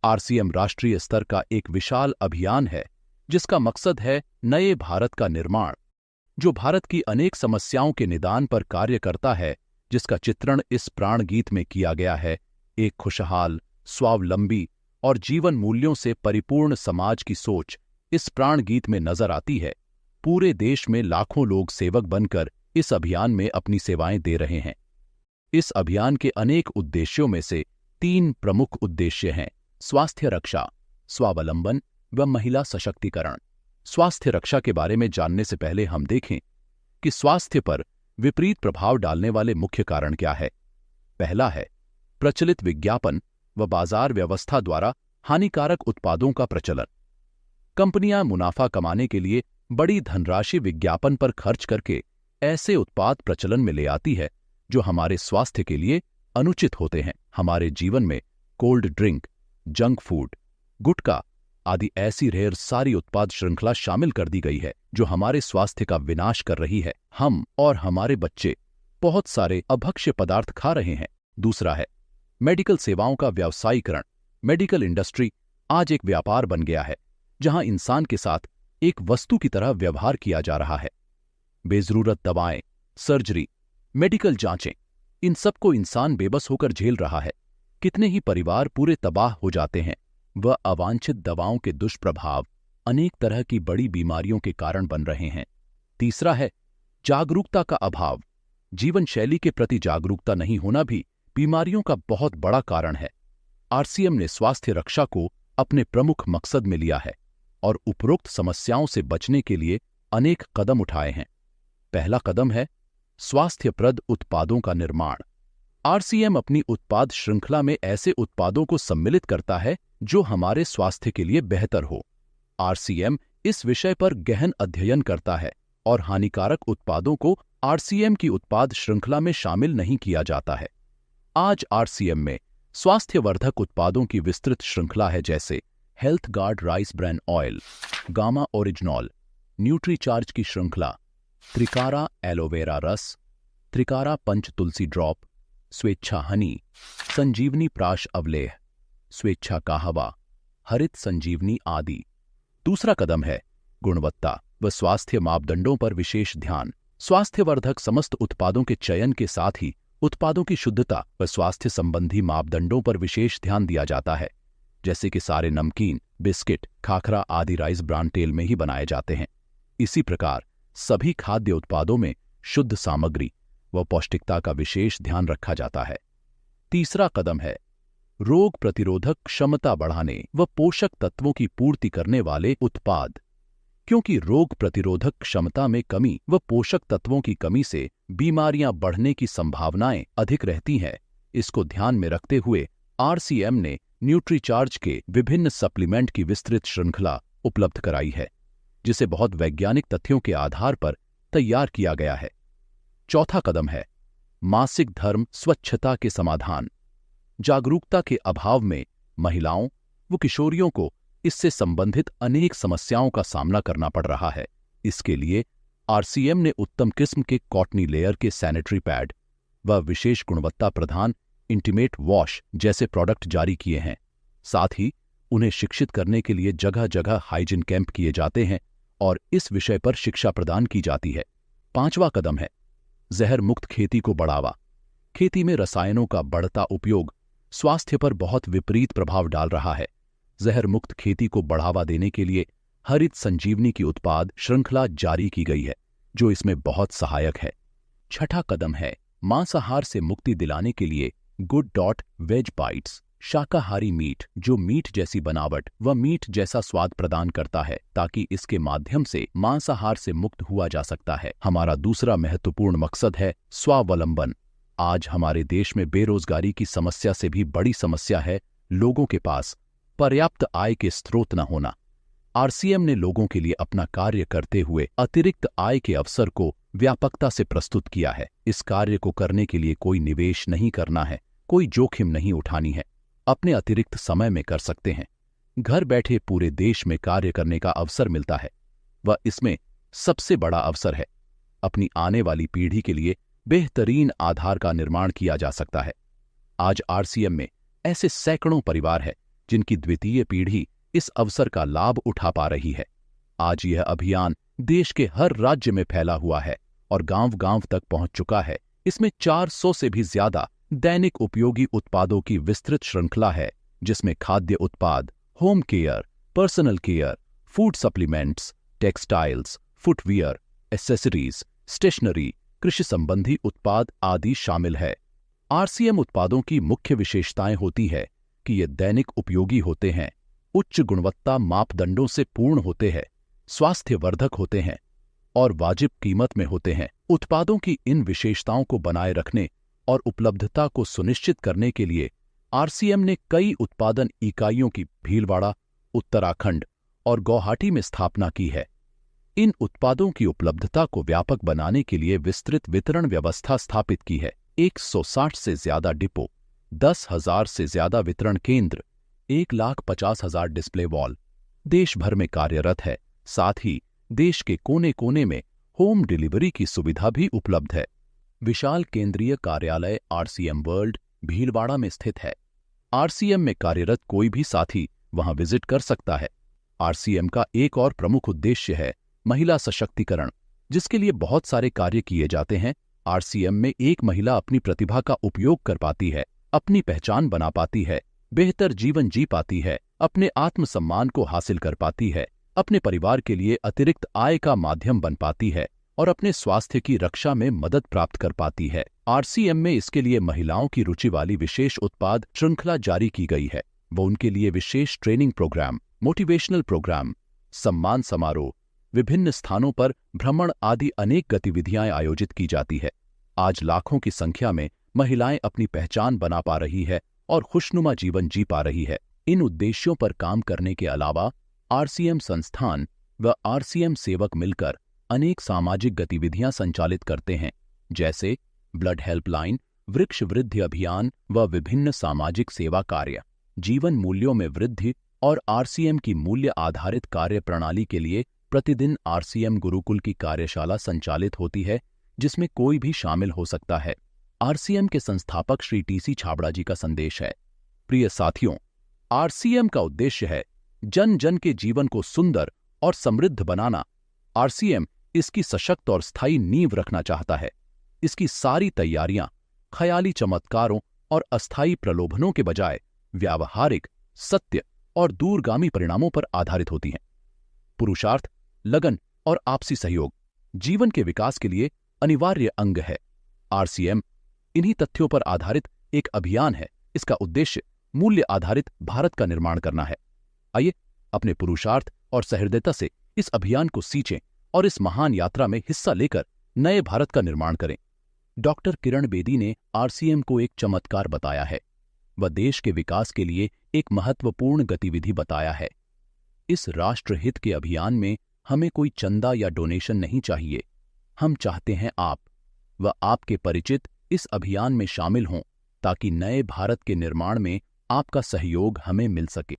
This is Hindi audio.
आरसीएम राष्ट्रीय स्तर का एक विशाल अभियान है जिसका मकसद है नए भारत का निर्माण, जो भारत की अनेक समस्याओं के निदान पर कार्य करता है, जिसका चित्रण इस प्राण गीत में किया गया है। एक खुशहाल, स्वावलंबी और जीवन मूल्यों से परिपूर्ण समाज की सोच इस प्राण गीत में नजर आती है। पूरे देश में लाखों लोग सेवक बनकर इस अभियान में अपनी सेवाएं दे रहे हैं। इस अभियान के अनेक उद्देश्यों में से 3 प्रमुख उद्देश्य हैं: स्वास्थ्य रक्षा, स्वावलंबन व महिला सशक्तिकरण। स्वास्थ्य रक्षा के बारे में जानने से पहले हम देखें कि स्वास्थ्य पर विपरीत प्रभाव डालने वाले मुख्य कारण क्या है। पहला है प्रचलित विज्ञापन व बाजार व्यवस्था द्वारा हानिकारक उत्पादों का प्रचलन। कंपनियां मुनाफा कमाने के लिए बड़ी धनराशि विज्ञापन पर खर्च करके ऐसे उत्पाद प्रचलन में ले आती है जो हमारे स्वास्थ्य के लिए अनुचित होते हैं। हमारे जीवन में कोल्ड ड्रिंक, जंक फूड, गुटखा आदि ऐसी ढेर सारी उत्पाद श्रृंखला शामिल कर दी गई है जो हमारे स्वास्थ्य का विनाश कर रही है। हम और हमारे बच्चे बहुत सारे अभक्ष्य पदार्थ खा रहे हैं। दूसरा है मेडिकल सेवाओं का व्यावसायीकरण। मेडिकल इंडस्ट्री आज एक व्यापार बन गया है जहां इंसान के साथ एक वस्तु की तरह व्यवहार किया जा रहा है। बेजरूरत दवाएं, सर्जरी, मेडिकल जांचें, इन सबको इंसान बेबस होकर झेल रहा है। कितने ही परिवार पूरे तबाह हो जाते हैं। वह अवांछित दवाओं के दुष्प्रभाव अनेक तरह की बड़ी बीमारियों के कारण बन रहे हैं। तीसरा है जागरूकता का अभाव। जीवन शैली के प्रति जागरूकता नहीं होना भी बीमारियों का बहुत बड़ा कारण है। आरसीएम ने स्वास्थ्य रक्षा को अपने प्रमुख मकसद में लिया है और उपरोक्त समस्याओं से बचने के लिए अनेक कदम उठाए हैं। पहला कदम है स्वास्थ्यप्रद उत्पादों का निर्माण। आरसीएम अपनी उत्पाद श्रृंखला में ऐसे उत्पादों को सम्मिलित करता है जो हमारे स्वास्थ्य के लिए बेहतर हो। आरसीएम इस विषय पर गहन अध्ययन करता है और हानिकारक उत्पादों को आरसीएम की उत्पाद श्रृंखला में शामिल नहीं किया जाता है। आज आरसीएम में स्वास्थ्यवर्धक उत्पादों की विस्तृत श्रृंखला है, जैसे health guard rice bran oil, gamma oryzanol, Nutricharge की श्रृंखला, त्रिकारा एलोवेरा रस, त्रिकारा पंच तुलसी ड्रॉप, स्वेच्छा हनी, संजीवनी प्राश अवलेह, स्वेच्छा काहवा, हरित संजीवनी आदि। दूसरा कदम है गुणवत्ता व स्वास्थ्य मापदंडों पर विशेष ध्यान। स्वास्थ्यवर्धक समस्त उत्पादों के चयन के साथ ही उत्पादों की शुद्धता व स्वास्थ्य संबंधी मापदंडों पर विशेष ध्यान दिया जाता है, जैसे कि सारे नमकीन, बिस्किट, खाखरा आदि राइस ब्रान तेल में ही बनाए जाते हैं। इसी प्रकार सभी खाद्य उत्पादों में शुद्ध सामग्री व पौष्टिकता का विशेष ध्यान रखा जाता है। तीसरा कदम है रोग प्रतिरोधक क्षमता बढ़ाने व पोषक तत्वों की पूर्ति करने वाले उत्पाद। क्योंकि रोग प्रतिरोधक क्षमता में कमी व पोषक तत्वों की कमी से बीमारियां बढ़ने की संभावनाएं अधिक रहती हैं, इसको ध्यान में रखते हुए आरसीएम ने न्यूट्रीचार्ज के विभिन्न सप्लीमेंट की विस्तृत श्रृंखला उपलब्ध कराई है, जिसे बहुत वैज्ञानिक तथ्यों के आधार पर तैयार किया गया है। चौथा कदम है मासिक धर्म स्वच्छता के समाधान। जागरूकता के अभाव में महिलाओं व किशोरियों को इससे संबंधित अनेक समस्याओं का सामना करना पड़ रहा है। इसके लिए आरसीएम ने उत्तम किस्म के कॉटनी लेयर के सैनिटरी पैड व विशेष गुणवत्ता प्रधान इंटीमेट वॉश जैसे प्रोडक्ट जारी किए हैं। साथ ही उन्हें शिक्षित करने के लिए जगह जगह हाइजीन कैंप किए जाते हैं और इस विषय पर शिक्षा प्रदान की जाती है। पांचवा कदम है जहर मुक्त खेती को बढ़ावा। खेती में रसायनों का बढ़ता उपयोग स्वास्थ्य पर बहुत विपरीत प्रभाव डाल रहा है। जहर मुक्त खेती को बढ़ावा देने के लिए हरित संजीवनी की उत्पाद श्रृंखला जारी की गई है, जो इसमें बहुत सहायक है। छठा कदम है मांसाहार से मुक्ति दिलाने के लिए गुड डॉट वेज बाइट्स, शाकाहारी मीट जो मीट जैसी बनावट व मीट जैसा स्वाद प्रदान करता है, ताकि इसके माध्यम से मांसाहार से मुक्त हुआ जा सकता है। हमारा दूसरा महत्वपूर्ण मकसद है स्वावलंबन। आज हमारे देश में बेरोजगारी की समस्या से भी बड़ी समस्या है लोगों के पास पर्याप्त आय के स्रोत न होना। आरसीएम ने लोगों के लिए अपना कार्य करते हुए अतिरिक्त आय के अवसर को व्यापकता से प्रस्तुत किया है। इस कार्य को करने के लिए कोई निवेश नहीं करना है, कोई जोखिम नहीं उठानी है, अपने अतिरिक्त समय में कर सकते हैं। घर बैठे पूरे देश में कार्य करने का अवसर मिलता है। वह इसमें सबसे बड़ा अवसर है। अपनी आने वाली पीढ़ी के लिए बेहतरीन आधार का निर्माण किया जा सकता है। आज आरसीएम में ऐसे सैकड़ों परिवार हैं जिनकी द्वितीय पीढ़ी इस अवसर का लाभ उठा पा रही है। आज यह अभियान देश के हर राज्य में फैला हुआ है और गांव-गांव तक पहुंच चुका है। इसमें 400 से भी ज्यादा दैनिक उपयोगी उत्पादों की विस्तृत श्रृंखला है, जिसमें खाद्य उत्पाद, home care, personal care, food supplements, textiles, footwear, accessories, stationery, कृषि संबंधी उत्पाद आदि शामिल है। आरसीएम उत्पादों की मुख्य विशेषताएं होती है कि ये दैनिक उपयोगी होते हैं, उच्च गुणवत्ता मापदंडों से पूर्ण होते हैं, स्वास्थ्यवर्धक होते हैं और वाजिब कीमत में होते हैं। उत्पादों की इन विशेषताओं को बनाए रखने और उपलब्धता को सुनिश्चित करने के लिए आरसीएम ने कई उत्पादन इकाइयों की भीलवाड़ा, उत्तराखंड और गुवाहाटी में स्थापना की है। इन उत्पादों की उपलब्धता को व्यापक बनाने के लिए विस्तृत वितरण व्यवस्था स्थापित की है। 160 से ज्यादा डिपो, 10,000 से ज्यादा वितरण केंद्र, 1,50,000 डिस्प्ले वॉल देश भर में कार्यरत है। साथ ही देश के कोने कोने में होम डिलीवरी की सुविधा भी उपलब्ध है। विशाल केंद्रीय कार्यालय आरसीएम वर्ल्ड भीलवाड़ा में स्थित है। आरसीएम में कार्यरत कोई भी साथी वहां विजिट कर सकता है। आरसीएम का एक और प्रमुख उद्देश्य है महिला सशक्तिकरण, जिसके लिए बहुत सारे कार्य किए जाते हैं। आरसीएम में एक महिला अपनी प्रतिभा का उपयोग कर पाती है, अपनी पहचान बना पाती है, बेहतर जीवन जी पाती है, अपने आत्मसम्मान को हासिल कर पाती है, अपने परिवार के लिए अतिरिक्त आय का माध्यम बन पाती है और अपने स्वास्थ्य की रक्षा में मदद प्राप्त कर पाती है। आरसीएम में इसके लिए महिलाओं की रुचि वाली विशेष उत्पाद श्रृंखला जारी की गई है। वो उनके लिए विशेष ट्रेनिंग प्रोग्राम, मोटिवेशनल प्रोग्राम, सम्मान समारोह, विभिन्न स्थानों पर भ्रमण आदि अनेक गतिविधियां आयोजित की जाती है। आज लाखों की संख्या में महिलाएं अपनी पहचान बना पा रही है और खुशनुमा जीवन जी पा रही है। इन उद्देश्यों पर काम करने के अलावा आरसीएम संस्थान व आरसीएम सेवक मिलकर अनेक सामाजिक गतिविधियां संचालित करते हैं, जैसे ब्लड हेल्पलाइन, वृक्ष वृद्धि अभियान व विभिन्न सामाजिक सेवा कार्य। जीवन मूल्यों में वृद्धि और आरसीएम की मूल्य आधारित कार्य प्रणाली के लिए प्रतिदिन आरसीएम गुरुकुल की कार्यशाला संचालित होती है, जिसमें कोई भी शामिल हो सकता है। आरसीएम के संस्थापक श्री टीसी छाबड़ा जी का संदेश है। प्रिय साथियों, आरसीएम का उद्देश्य है जन जन के जीवन को सुंदर और समृद्ध बनाना। आरसीएम इसकी सशक्त और स्थायी नींव रखना चाहता है। इसकी सारी तैयारियां ख्याली चमत्कारों और अस्थायी प्रलोभनों के बजाय व्यावहारिक, सत्य और दूरगामी परिणामों पर आधारित होती हैं। पुरुषार्थ, लगन और आपसी सहयोग जीवन के विकास के लिए अनिवार्य अंग है। आरसीएम इन्हीं तथ्यों पर आधारित एक अभियान है। इसका उद्देश्य मूल्य आधारित भारत का निर्माण करना है। आइए अपने पुरुषार्थ और सहृदयता से इस अभियान को सींचें और इस महान यात्रा में हिस्सा लेकर नए भारत का निर्माण करें। डॉक्टर किरण बेदी ने आरसीएम को एक चमत्कार बताया है। वह देश के विकास के लिए एक महत्वपूर्ण गतिविधि बताया है। इस राष्ट्रहित के अभियान में हमें कोई चंदा या डोनेशन नहीं चाहिए। हम चाहते हैं आप व आपके परिचित इस अभियान में शामिल हों, ताकि नए भारत के निर्माण में आपका सहयोग हमें मिल सके।